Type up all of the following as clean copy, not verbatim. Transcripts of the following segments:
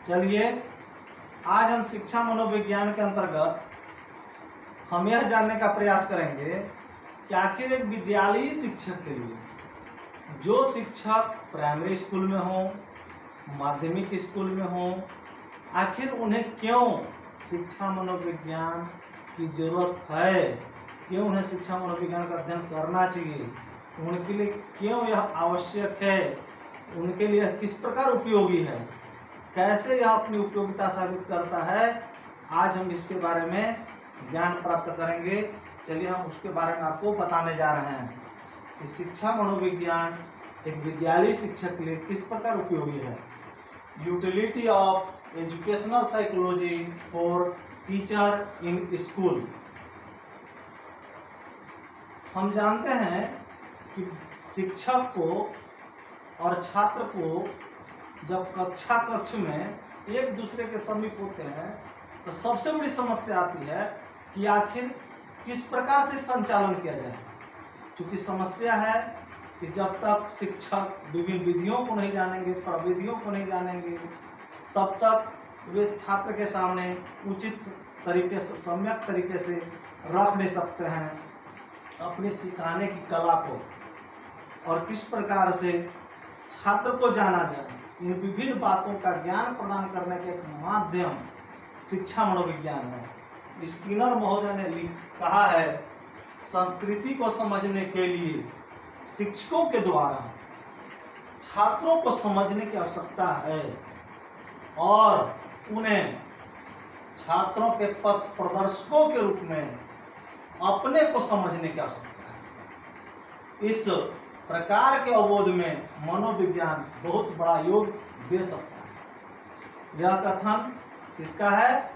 चलिए आज हम शिक्षा मनोविज्ञान के अंतर्गत हम यह जानने का प्रयास करेंगे कि आखिर एक विद्यालयी शिक्षक के लिए जो शिक्षक प्राइमरी स्कूल में हो, माध्यमिक स्कूल में हो, आखिर उन्हें क्यों शिक्षा मनोविज्ञान की जरूरत है, क्यों उन्हें शिक्षा मनोविज्ञान का अध्ययन करना चाहिए, उनके लिए क्यों यह आवश्यक है, उनके लिए किस प्रकार उपयोगी है, कैसे यह अपनी उपयोगिता साबित करता है। आज हम इसके बारे में ज्ञान प्राप्त करेंगे। चलिए हम उसके बारे में आपको बताने जा रहे हैं कि शिक्षा मनोविज्ञान एक विद्यालयी शिक्षक के लिए किस प्रकार उपयोगी है। Utility of educational psychology for teacher in school. हम जानते हैं कि शिक्षक को और छात्र को जब कक्ष में एक दूसरे के समीप होते हैं तो सबसे बड़ी समस्या आती है कि आखिर किस प्रकार से संचालन किया जाए। क्योंकि समस्या है कि जब तक शिक्षक विभिन्न विधियों को नहीं जानेंगे, प्रविधियों को नहीं जानेंगे, तब तक वे छात्र के सामने उचित तरीके से, सम्यक तरीके से रख नहीं सकते हैं अपने सिखाने की कला को। और किस प्रकार से छात्र को जाना जाए, इन विभिन्न बातों का ज्ञान प्रदान करने का एक माध्यम शिक्षा मनोविज्ञान है। स्किनर महोदय ने कहा है, संस्कृति को समझने के लिए शिक्षकों के द्वारा छात्रों को समझने की आवश्यकता है और उन्हें छात्रों के पथ प्रदर्शकों के रूप में अपने को समझने की आवश्यकता है। इस प्रकार के अवबोध में मनोविज्ञान बहुत बड़ा योग दे सकता है। यह कथन किसका है?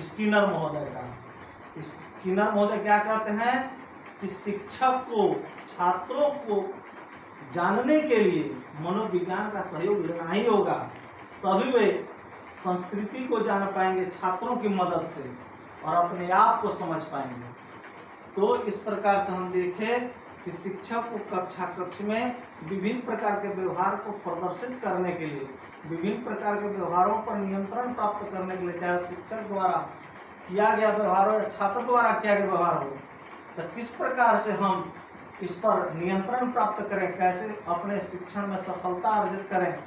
स्किनर महोदय का। स्किनर महोदय क्या कहते हैं कि शिक्षक को छात्रों को जानने के लिए मनोविज्ञान का सहयोग लेना ही होगा, तभी वे संस्कृति को जान पाएंगे छात्रों की मदद से और अपने आप को समझ पाएंगे। तो इस प्रकार से हम देखें कि शिक्षक को कक्ष में विभिन्न प्रकार के व्यवहार को प्रदर्शित करने के लिए, विभिन्न प्रकार के व्यवहारों पर नियंत्रण प्राप्त करने के लिए, चाहे शिक्षक द्वारा किया गया व्यवहार हो या छात्र द्वारा किया गया व्यवहार हो, तो किस प्रकार से हम इस पर नियंत्रण प्राप्त करें, कैसे अपने शिक्षण में सफलता अर्जित करें,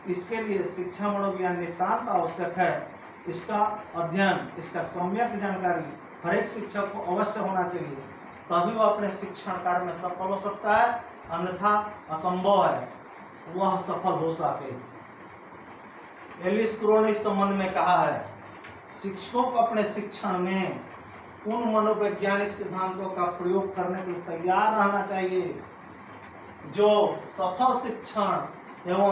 इसके लिए शिक्षा मनोविज्ञान नितांत आवश्यक है। इसका अध्ययन, इसका सम्यक जानकारी हर एक शिक्षक को अवश्य होना चाहिए, तभी वह अपने शिक्षण कार्य में सफल हो सकता है, अन्यथा असंभव है वह सफल हो सके। एलिस क्रो ने इस संबंध में कहा है, शिक्षकों को अपने शिक्षण में उन मनोवैज्ञानिक सिद्धांतों का प्रयोग करने के लिए तैयार रहना चाहिए जो सफल शिक्षण एवं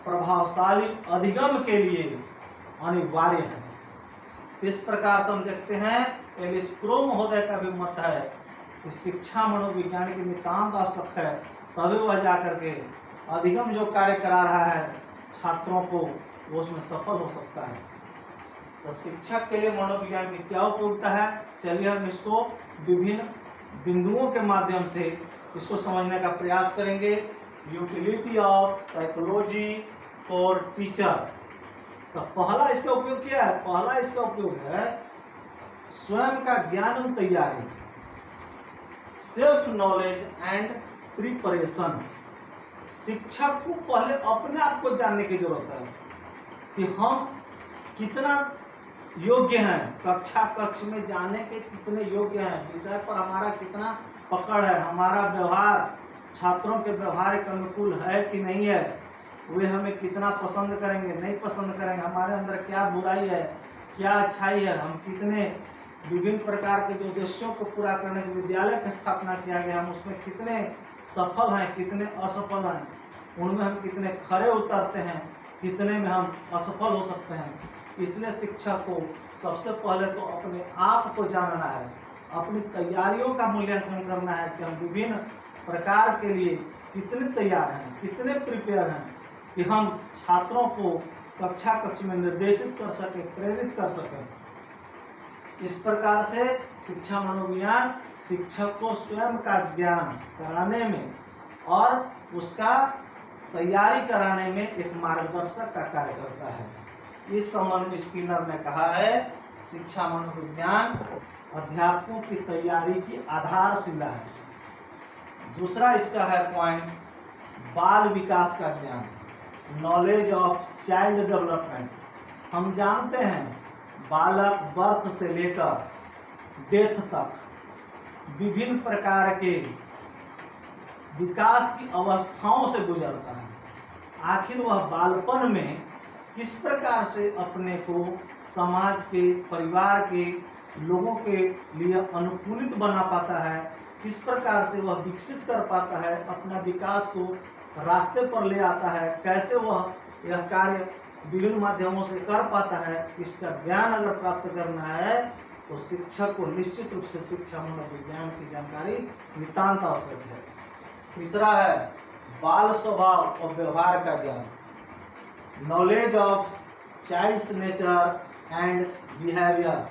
प्रभावशाली अधिगम के लिए अनिवार्य है। इस प्रकार से हम देखते हैं एलिस क्रो महोदय का भी मत है कि शिक्षा मनोविज्ञान की नितांत आवश्यक है, तभी वह जाकर के अधिगम जो कार्य करा रहा है छात्रों को, वो उसमें सफल हो सकता है। तो शिक्षक के लिए मनोविज्ञान की क्या उपयोगिता है, चलिए हम इसको विभिन्न बिंदुओं के माध्यम से इसको समझने का प्रयास करेंगे। Utility of psychology for teacher. तो पहला इसका उपयोग क्या है? पहला इसका उपयोग है स्वयं का ज्ञान एवं तैयारी, सेल्फ नॉलेज एंड प्रिपरेशन। शिक्षक को पहले अपने आप को जानने की जरूरत है कि हम कितना योग्य हैं, कक्ष में जाने के कितने योग्य हैं, विषय पर हमारा कितना पकड़ है, हमारा व्यवहार छात्रों के व्यवहार के अनुकूल है कि नहीं है, वे हमें कितना पसंद करेंगे, नहीं पसंद करेंगे, हमारे अंदर क्या बुराई है, क्या अच्छाई है, हम कितने विभिन्न प्रकार के जो उद्देश्यों को पूरा करने के विद्यालय की स्थापना किया गया, हम उसमें कितने सफल हैं, कितने असफल हैं, उनमें हम कितने खरे उतरते हैं, कितने में हम असफल हो सकते हैं। इसलिए शिक्षक को सबसे पहले तो अपने आप को जानना है, अपनी तैयारियों का मूल्यांकन करना है कि हम विभिन्न प्रकार के लिए कितने तैयार हैं, कितने प्रिपेयर हैं कि हम छात्रों को कक्ष में निर्देशित कर सकें, प्रेरित कर सकें। इस प्रकार से शिक्षा मनोविज्ञान शिक्षक को स्वयं का ज्ञान कराने में और उसका तैयारी कराने में एक मार्गदर्शक का कार्य करता है। इस संबंध में स्किनर ने कहा है शिक्षा मनोविज्ञान अध्यापकों की तैयारी की आधारशिला है। दूसरा इसका है पॉइंट बाल विकास का ज्ञान, नॉलेज ऑफ चाइल्ड डेवलपमेंट। हम जानते हैं बालक बर्थ से लेकर डेथ तक विभिन्न प्रकार के विकास की अवस्थाओं से गुजरता है। आखिर वह बालपन में किस प्रकार से अपने को समाज के, परिवार के लोगों के लिए अनुकूलित बना पाता है, किस प्रकार से वह विकसित कर पाता है, अपना विकास को रास्ते पर ले आता है, कैसे वह यह कार्य विभिन्न माध्यमों से कर पाता है, इसका ज्ञान अगर प्राप्त करना है तो शिक्षक को निश्चित रूप से शिक्षा मनोविज्ञान की जानकारी नितांत आवश्यक है। तीसरा है बाल स्वभाव और व्यवहार का ज्ञान, knowledge of childs nature and behaviour.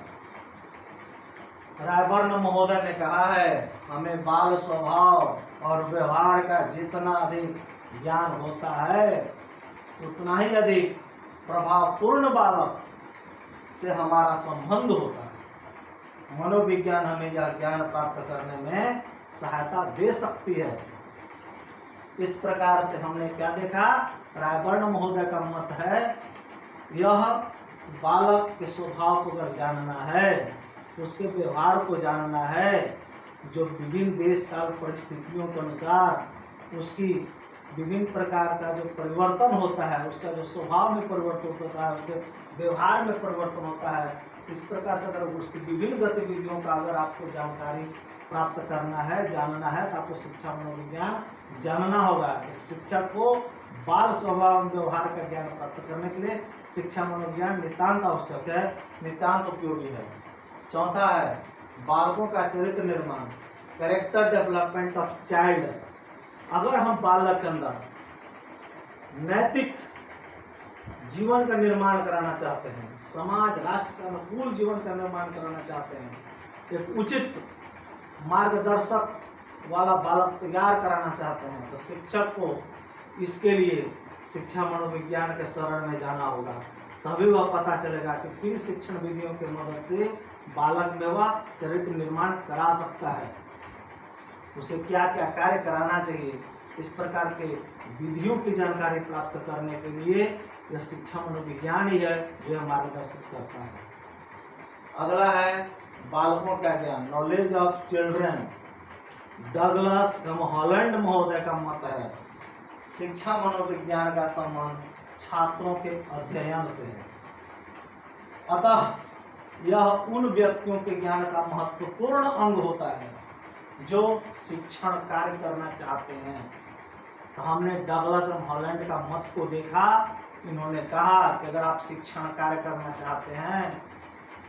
Ryburn महोदय ने कहा है हमें बाल स्वभाव और व्यवहार का जितना अधिक ज्ञान होता है उतना ही अधिक प्रभावपूर्ण बालक से हमारा संबंध होता है। मनोविज्ञान हमें यह ज्ञान प्राप्त करने में सहायता दे सकती है। इस प्रकार से हमने क्या देखा, रायबर्न महोदय का मत है यह बालक के स्वभाव को अगर जानना है, उसके व्यवहार को जानना है, जो विभिन्न देश काल परिस्थितियों के अनुसार उसकी विभिन्न प्रकार का जो परिवर्तन होता है, उसका जो स्वभाव में परिवर्तन होता है, उसके व्यवहार में परिवर्तन होता है, इस प्रकार से अगर उसकी विभिन्न गतिविधियों का अगर आपको जानकारी प्राप्त करना है, जानना है, तो आपको शिक्षा मनोविज्ञान जानना होगा। एक शिक्षक को बाल स्वभाव व्यवहार का ज्ञान प्राप्त करने के लिए शिक्षा मनोविज्ञान नितांत आवश्यक है, नितांत उपयोगी है। चौथा है बालकों का चरित्र निर्माण, कैरेक्टर डेवलपमेंट ऑफ चाइल्ड। अगर हम बालक के अंदर नैतिक जीवन का निर्माण कराना चाहते हैं, समाज राष्ट्र का अनुकूल जीवन का निर्माण कराना चाहते हैं, एक उचित मार्गदर्शक वाला बालक तैयार कराना चाहते हैं, तो शिक्षक को इसके लिए शिक्षा मनोविज्ञान के शरण में जाना होगा। तभी वह पता चलेगा कि किन शिक्षण विधियों की मदद से बालक में वह चरित्र निर्माण करा सकता है, उसे क्या क्या कार्य कराना चाहिए। इस प्रकार के विधियों की जानकारी प्राप्त करने के लिए यह शिक्षा मनोविज्ञान ही है जो यह मार्गदर्शित करता है। अगला है बालकों का ज्ञान, knowledge of children. Douglas Holland महोदय का मत है शिक्षा मनोविज्ञान का संबंध छात्रों के अध्ययन से है। अतः यह उन व्यक्तियों के ज्ञान का महत्वपूर्ण अंग होता है जो शिक्षण कार्य करना चाहते हैं। तो हमने डगलस एवं हॉलैंड का मत को देखा। इन्होंने कहा कि अगर आप शिक्षण कार्य करना चाहते हैं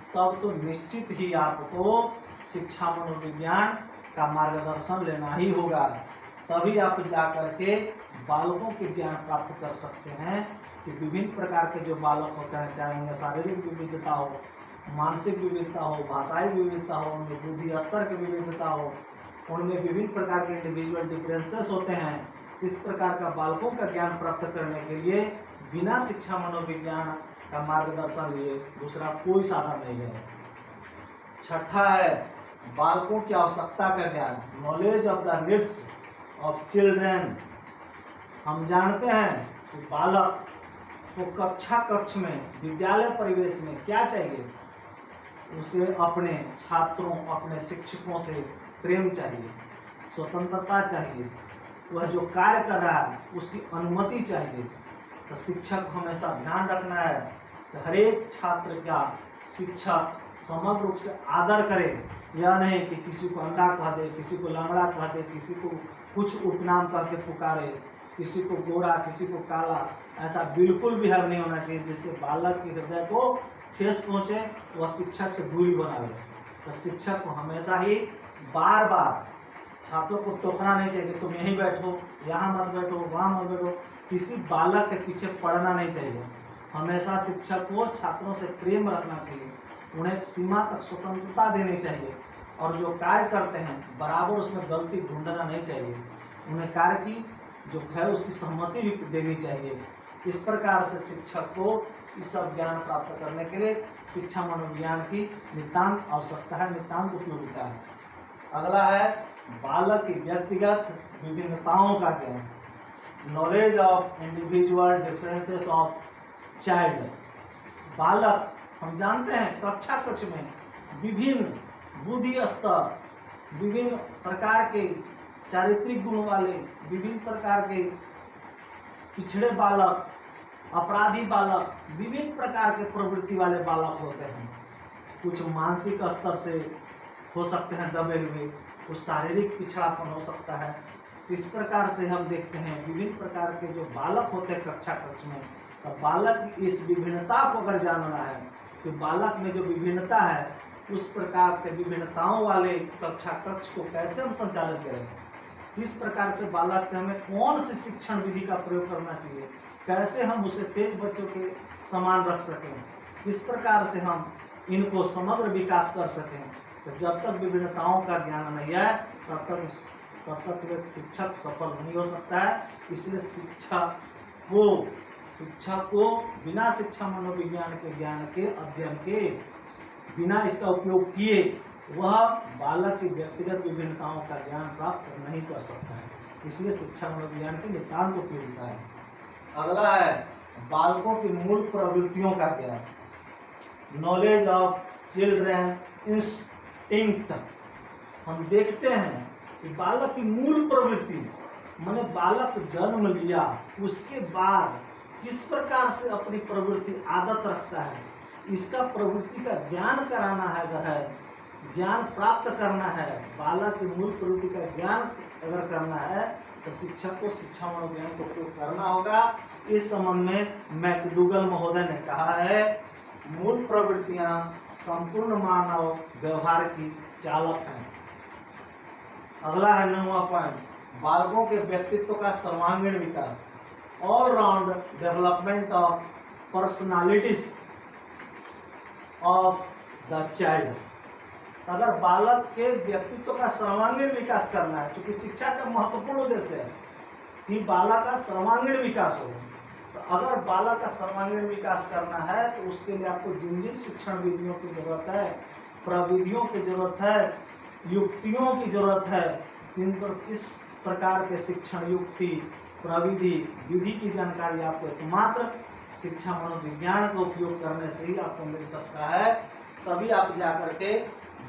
तब तो निश्चित ही आपको शिक्षा मनोविज्ञान का मार्गदर्शन लेना ही होगा, तभी आप जा करके बालकों के ज्ञान प्राप्त कर सकते हैं कि विभिन्न प्रकार के जो बालक होते हैं, चाहे उनमें शारीरिक विविधता हो, मानसिक विविधता हो, भाषाई विविधता हो, उनमें बुद्धि स्तर की विविधता हो, उनमें विभिन्न प्रकार के इंडिविजुअल डिफरेंसेस होते हैं। इस प्रकार का बालकों का ज्ञान प्राप्त करने के लिए बिना शिक्षा मनोविज्ञान का मार्गदर्शन लिए दूसरा कोई साधन नहीं है। छठा है बालकों की आवश्यकता का ज्ञान, knowledge of the needs of children. हम जानते हैं कि बालक को कक्ष में, विद्यालय परिवेश में क्या चाहिए, उसे अपने छात्रों, अपने शिक्षकों से प्रेम चाहिए, स्वतंत्रता चाहिए, वह जो कार्य कर रहा है उसकी अनुमति चाहिए। तो शिक्षक हमेशा ध्यान रखना है कि हर एक छात्र का शिक्षक समग्र रूप से आदर करे। यह नहीं कि किसी को अंधा कह दे, किसी को लंगड़ा कह दे, किसी को कुछ उपनाम कह के पुकारे, किसी को गोरा, किसी को काला, ऐसा बिल्कुल भी हर नहीं होना चाहिए जिससे बालक के हृदय को ठेस पहुँचे, वह शिक्षक से दूरी बनावे। तो शिक्षक को हमेशा ही बार बार छात्रों को टोकना नहीं चाहिए, तुम यहीं बैठो, यहाँ मत बैठो, वहाँ मत बैठो, किसी बालक के पीछे पड़ना नहीं चाहिए। हमेशा शिक्षक को छात्रों से प्रेम रखना चाहिए, उन्हें एक सीमा तक स्वतंत्रता देनी चाहिए और जो कार्य करते हैं बराबर उसमें गलती ढूंढना नहीं चाहिए। उन्हें कार्य की जो है उसकी सहमति भी देनी चाहिए। इस प्रकार से शिक्षक को इस सब ज्ञान प्राप्त करने के लिए शिक्षा मनोविज्ञान की नितांत आवश्यकता है, नितांत उपयोगिता है। अगला है बालक की व्यक्तिगत विभिन्नताओं का ज्ञान, knowledge of individual differences of child. बालक, हम जानते हैं कक्षा कक्ष में विभिन्न बुद्धि स्तर, विभिन्न प्रकार के चारित्रिक गुण वाले, विभिन्न प्रकार के पिछड़े बालक, अपराधी बालक, विभिन्न प्रकार के प्रवृत्ति वाले बालक होते हैं। कुछ मानसिक स्तर से हो सकते हैं दबे हुए, कुछ शारीरिक पिछड़ापन हो सकता है। इस प्रकार से हम देखते हैं विभिन्न प्रकार के जो बालक होते हैं कक्षा कक्ष में, तो बालक की इस विभिन्नता को अगर जानना है कि बालक में जो विभिन्नता है उस प्रकार के विभिन्नताओं वाले कक्षा कक्ष को कैसे हम संचालित करें, किस प्रकार से बालक से हमें कौन सी शिक्षण विधि का प्रयोग करना चाहिए, कैसे हम उसे तेज बच्चों के समान रख सकें, किस प्रकार से हम इनको समग्र विकास कर सकें। तो जब तक विभिन्नताओं का ज्ञान नहीं है तब तक एक शिक्षक सफल नहीं हो सकता है। इसलिए शिक्षा को बिना शिक्षा मनोविज्ञान के ज्ञान के अध्ययन के, बिना इसका उपयोग किए वह बालक की व्यक्तिगत विभिन्नताओं का ज्ञान प्राप्त नहीं कर सकता है। इसलिए शिक्षा मनोविज्ञान की नितांत उपयोगिता है। अगला है बालकों की मूल प्रवृत्तियों का ज्ञान, नॉलेज ऑफ चिल्ड्रन इंस्टिंक्ट। हम देखते हैं कि बालक की मूल प्रवृत्ति, माने बालक जन्म लिया उसके बाद किस प्रकार से अपनी प्रवृत्ति आदत रखता है, इसका प्रवृत्ति का ज्ञान कराना है। अगर है ज्ञान प्राप्त करना है, बालक की मूल प्रवृत्ति का ज्ञान अगर करना है तो शिक्षक को शिक्षा मनोविज्ञान को उपयोग करना होगा। इस संबंध में मैकडूगल महोदय ने कहा है, मूल प्रवृत्तियां संपूर्ण मानव व्यवहार की चालक हैं। अगला है 9वां पॉइंट, बालकों के व्यक्तित्व का सर्वांगीण विकास, all round development of personalities of the child. अगर बालक के व्यक्तित्व का सर्वांगीण विकास करना है, क्योंकि शिक्षा का महत्वपूर्ण उद्देश्य है कि बालक का सर्वांगीण विकास हो, तो अगर बालक का सर्वांगीण विकास करना है तो उसके लिए आपको जिन जिन शिक्षण विधियों की जरूरत है, प्रविधियों की जरूरत है, युक्तियों की जरूरत है, इस प्रकार के शिक्षण युक्ति, प्रविधि, विधि की जानकारी आपको एकमात्र शिक्षा मनोविज्ञान का उपयोग करने से ही आपको मिल सकता है। तभी आप जाकर के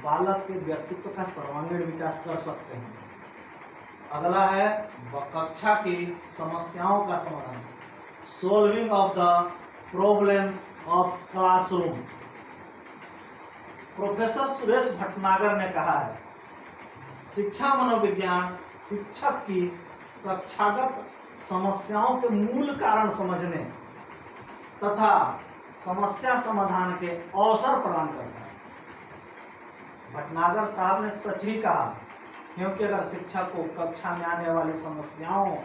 बालक के व्यक्तित्व का सर्वांगीण विकास कर सकते हैं। अगला है कक्षा की समस्याओं का समाधान, solving of the problems of classroom. Professor Suresh Bhatnagar ने कहा है, शिक्षा मनोविज्ञान शिक्षक की कक्षागत समस्याओं के मूल कारण समझने तथा समस्या समाधान के अवसर प्रदान करता है। भटनागर साहब ने सच ही कहा, क्योंकि अगर शिक्षक को कक्षा में आने वाली समस्याओं,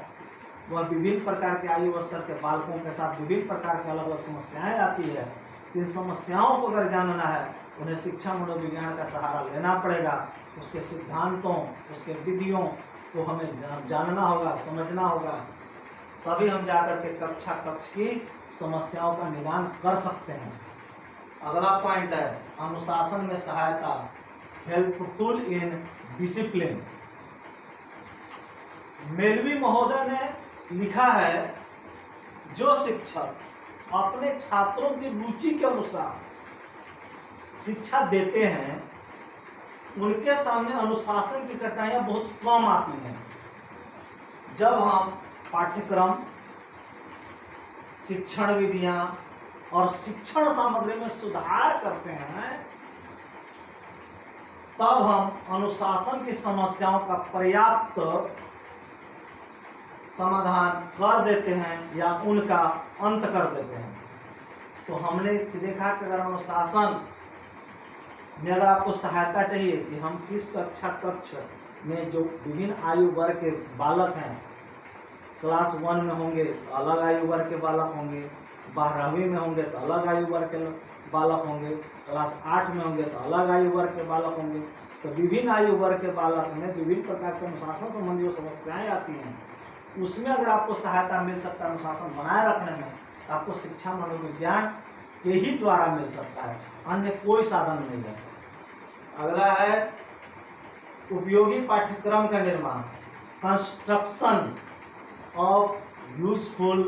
वह विभिन्न प्रकार के आयु स्तर के बालकों के साथ विभिन्न प्रकार की अलग अलग समस्याएं आती है, इन समस्याओं को अगर जानना है उन्हें शिक्षा मनोविज्ञान का सहारा लेना पड़ेगा। उसके सिद्धांतों, उसके विधियों को हमें जानना होगा, समझना होगा, तभी हम जाकर के कक्षा कक्ष की समस्याओं का निदान कर सकते हैं। अगला पॉइंट है अनुशासन में सहायता, हेल्पफुल इन डिसिप्लिन। मेलवी महोदय ने लिखा है, जो शिक्षक अपने छात्रों की रुचि के अनुसार शिक्षा देते हैं उनके सामने अनुशासन की कठिनाइयां बहुत कम आती हैं। जब हम पाठ्यक्रम, शिक्षण विधियां और शिक्षण सामग्री में सुधार करते हैं तब हम अनुशासन की समस्याओं का पर्याप्त समाधान कर देते हैं या उनका अंत कर देते हैं। तो हमने देखा कि अगर अनुशासन में अगर आपको सहायता चाहिए कि हम किस कक्षा कक्ष में जो विभिन्न आयु वर्ग के बालक हैं, क्लास 1 में होंगे तो अलग आयु वर्ग के बालक होंगे, 12वीं में होंगे तो अलग आयु वर्ग के बालक होंगे, क्लास 8 में होंगे तो अलग आयु वर्ग के बालक होंगे। तो विभिन्न आयु वर्ग के बालक में विभिन्न प्रकार के अनुशासन संबंधी समस्याएं आती हैं, उसमें अगर आपको सहायता मिल सकता है अनुशासन बनाए रखने में, आपको शिक्षा मनोविज्ञान के ही द्वारा मिल सकता है, अन्य कोई साधन नहीं है। अगला है उपयोगी पाठ्यक्रम का निर्माण, कंस्ट्रक्शन ऑफ यूजफुल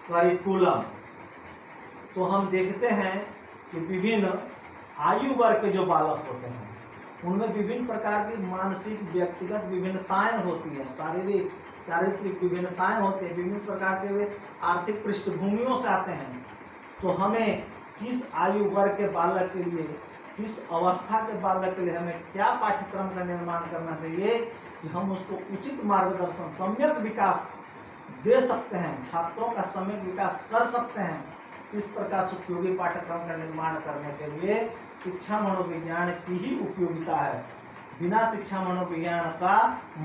करिकुलम। तो हम देखते हैं कि विभिन्न आयु वर्ग के जो बालक होते हैं उनमें विभिन्न प्रकार की मानसिक व्यक्तिगत विभिन्नताएं होती हैं, शारीरिक चारित्रिक विभिन्नताएं होती हैं, विभिन्न प्रकार के वे आर्थिक पृष्ठभूमियों से आते हैं। तो हमें किस आयु वर्ग के बालक के लिए, किस अवस्था के बालक के लिए हमें क्या पाठ्यक्रम का निर्माण करना चाहिए कि हम उसको उचित मार्गदर्शन, सम्यक विकास दे सकते हैं, छात्रों का सम्यक विकास कर सकते हैं। इस प्रकार से उपयोगी पाठ्यक्रम का निर्माण करने के लिए शिक्षा मनोविज्ञान की ही उपयोगिता है। बिना शिक्षा मनोविज्ञान का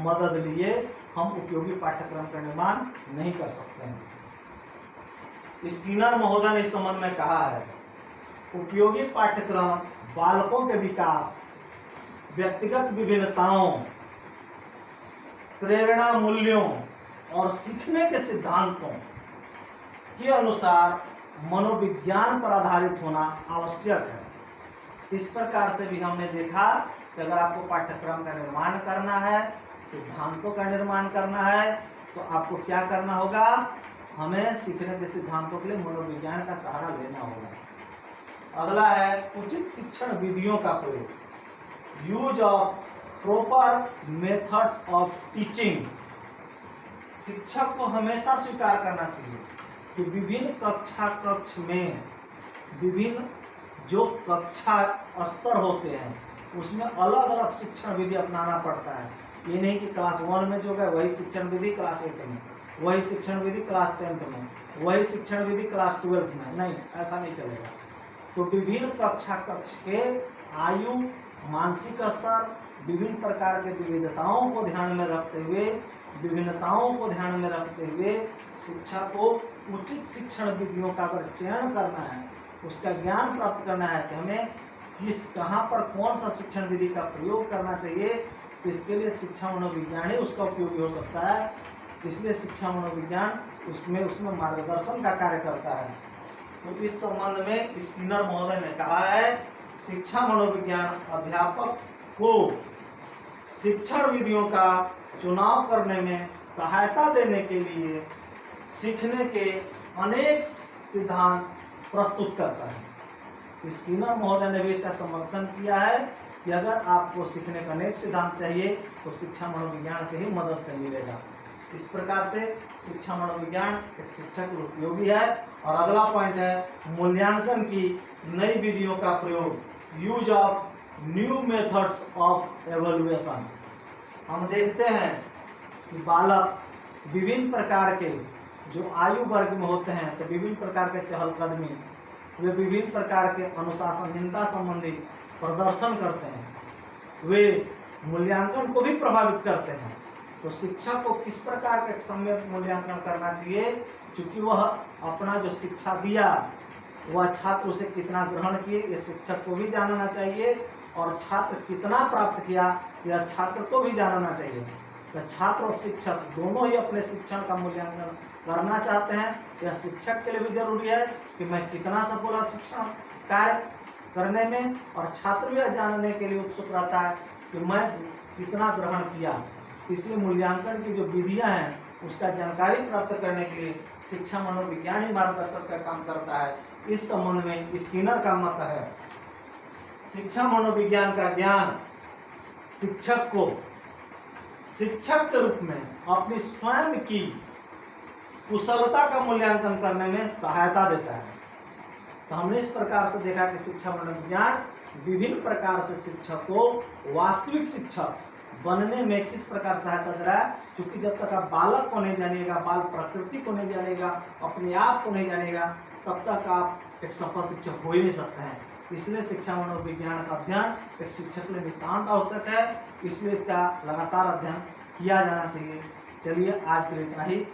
मदद लिए हम उपयोगी पाठ्यक्रम का निर्माण नहीं कर सकते हैं। स्किनर महोदय ने इस संबंध में कहा है, उपयोगी पाठ्यक्रम बालकों के विकास, व्यक्तिगत विभिन्नताओं, प्रेरणा मूल्यों और सीखने के सिद्धांतों के अनुसार मनोविज्ञान पर आधारित होना आवश्यक है। इस प्रकार से भी हमने देखा कि अगर आपको पाठ्यक्रम का निर्माण करना है, सिद्धांतों का निर्माण करना है, तो आपको क्या करना होगा, हमें सीखने के सिद्धांतों के लिए मनोविज्ञान का सहारा लेना होगा। अगला है उचित शिक्षण विधियों का प्रयोग, use of proper methods of teaching. शिक्षक को हमेशा स्वीकार करना चाहिए कि विभिन्न कक्ष में विभिन्न जो कक्षा स्तर होते हैं उसमें अलग अलग शिक्षण विधि अपनाना पड़ता है। ये नहीं कि क्लास 1 में जो है वही शिक्षण विधि क्लास 8 में, वही शिक्षण विधि क्लास 10th में, वही शिक्षण विधि क्लास 12th में, नहीं, ऐसा नहीं चलेगा। तो विभिन्न कक्ष के आयु, मानसिक स्तर, विभिन्न प्रकार के विविधताओं को ध्यान में रखते हुए, विभिन्नताओं को ध्यान में रखते हुए शिक्षा को उचित शिक्षण विधियों का अगर चयन करना है, उसका ज्ञान प्राप्त करना है कि हमें कहाँ पर कौन सा शिक्षण विधि का प्रयोग करना चाहिए, इसके लिए शिक्षा मनोविज्ञान ही उसका उपयोगी हो सकता है। इसलिए शिक्षा मनोविज्ञान उसमें मार्गदर्शन का कार्य करता है। तो इस संबंध में स्किनर महोदय ने कहा है, शिक्षा मनोविज्ञान अध्यापक को शिक्षण विधियों का चुनाव करने में सहायता देने के लिए सीखने के अनेक सिद्धांत प्रस्तुत करता है। स्किनर महोदय ने भी इसका समर्थन किया है कि अगर आपको सीखने का अनेक सिद्धांत चाहिए तो शिक्षा मनोविज्ञान की ही मदद से मिलेगा। इस प्रकार से शिक्षा मनोविज्ञान एक शिक्षक के उपयोगी है। और अगला पॉइंट है मूल्यांकन की नई विधियों का प्रयोग, use of new methods of evaluation. हम देखते हैं कि बालक विभिन्न प्रकार के जो आयु वर्ग में होते हैं, तो विभिन्न प्रकार के चहलकदमी, वे विभिन्न प्रकार के अनुशासनहीनता संबंधी प्रदर्शन करते हैं, वे मूल्यांकन को भी प्रभावित करते हैं। तो शिक्षक को किस प्रकार का सम्यक मूल्यांकन करना चाहिए, क्योंकि वह अपना जो शिक्षा दिया वह छात्र उसे कितना ग्रहण किए, ये शिक्षक को भी जानना चाहिए, और छात्र कितना प्राप्त किया यह छात्र को भी जानना चाहिए। तो छात्र और शिक्षक दोनों ही अपने शिक्षण का मूल्यांकन करना चाहते हैं। यह शिक्षक के लिए भी जरूरी है कि मैं कितना सफल शिक्षण कार्य करने में, और छात्र भी जानने के लिए उत्सुक रहता है कि मैं कितना ग्रहण किया। इसलिए मूल्यांकन की जो विधियां हैं उसका जानकारी प्राप्त करने के लिए शिक्षा मनोविज्ञान ही मार्गदर्शक का काम करता है। इस संबंध में स्किनर का मत है, शिक्षा मनोविज्ञान का ज्ञान शिक्षक को शिक्षक के रूप में अपनी स्वयं की कुशलता का मूल्यांकन करने में सहायता देता है। तो हमने इस प्रकार से देखा कि शिक्षा मनोविज्ञान विभिन्न प्रकार से शिक्षक को वास्तविक शिक्षक बनने में किस प्रकार सहायता दे रहा है, क्योंकि जब तक आप बालक को नहीं जानिएगा, बाल प्रकृति को नहीं जानिएगा, अपने आप को नहीं जानिएगा, तब तक आप एक सफल शिक्षक हो ही नहीं सकते हैं। इसलिए शिक्षा मनोविज्ञान का अध्ययन एक शिक्षक के लिए नितांत आवश्यक है, इसलिए इसका लगातार अध्ययन किया जाना चाहिए। चलिए आज के लिए इतना ही।